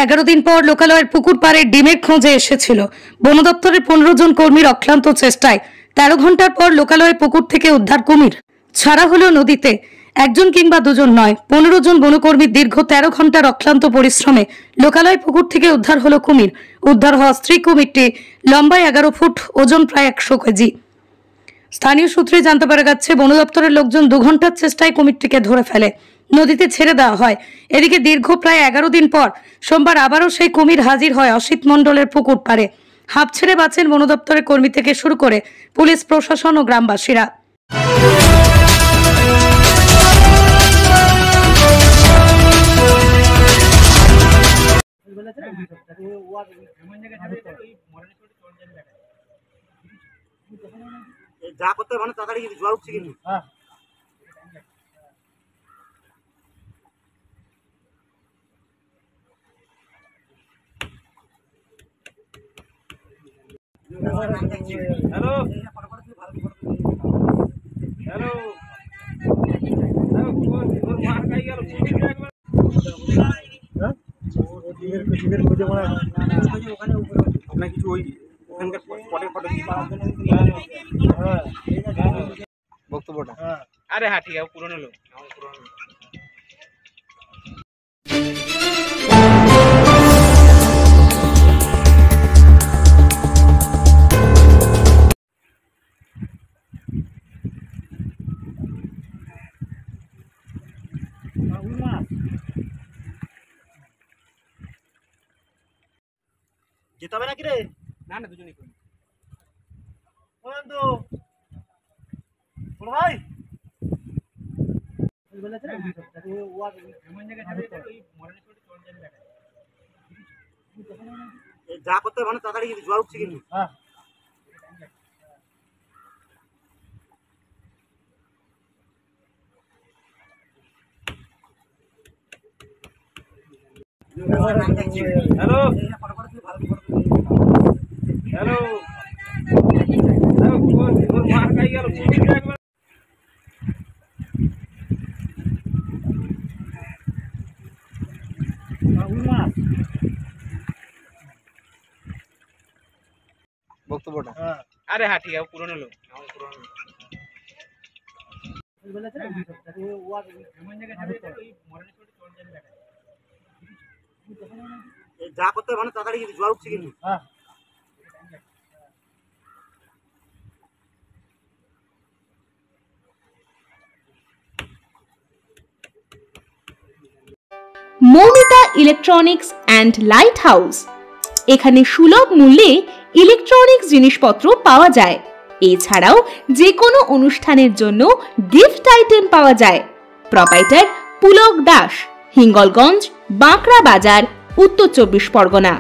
11 দিন পর লোকালয়ের পুকুর পাড়ে ডিমের খোঁজে এসেছিল। বন দপ্তরের 15 জন কর্মীর অক্লান্ত চেষ্টায় 13 ঘন্টার পর লোকালয়ের পুকুর থেকে উদ্ধার কুমির ছাড়া হলো নদীতে। একজন কিংবা দুজন নয়, 15 জন বনকর্মীর দীর্ঘ 13 ঘন্টার অক্লান্ত পরিশ্রমে লোকালয় পুকুর থেকে উদ্ধার হলো কুমির। উদ্ধার হওয়া স্ত্রী কুমিরটি লম্বায় 11 ফুট, ওজন প্রায় 100 কেজি। স্থানীয় সূত্রে জানতে পারা যাচ্ছে, বন দপ্তরের লোকজন 2 ঘন্টার চেষ্টায় কুমিরটিকে ধরে ফেলে নদীতে ছেড়ে দেওয়া হয়। এদিকে দীর্ঘ প্রায় 11 দিন পর সোমবার আবারও সেই কুমির হাজির হয় অসিত মণ্ডলের পুকুর পাড়ে। হাঁপ ছেড়ে বাঁচেন বন দপ্তরের কর্মী থেকে শুরু করে পুলিশ প্রশাসন ও গ্রামবাসীরা। যা করতে মানে তাড়াতাড়ি জোয়ার উঠছে কিন্তু হ্যালো হ্যালো আপনার কিছু ওই ওখানকার স্পটের ফটো বক্তব্যটা। আরে হ্যাঁ ঠিক আছে, পুরনো লোক যেতে হবে নাকি রে? না না, দুজনেই করি। ভাই যা করতে মানে তাড়াতাড়ি জোয়ার উঠছে কিন্তু হ্যালো হ্যালো বক্তব্যটা। আরে হ্যাঁ ঠিক আছে, পুরনো লোক যা করতে মানে তাড়াতাড়ি জোয়ার উঠছে কিন্তু Moumita electronics and light house. এখানে সুলভ মূল্যে ইলেকট্রনিক্স জিনিসপত্র পাওয়া যায়। এছাড়াও যে কোনো অনুষ্ঠানের জন্য গিফট আইটেম পাওয়া যায়। প্রোপাইটার পুলক দাস, হিঙ্গলগঞ্জ, বাঁকড়া বাজার, উত্তর 24 পরগনা।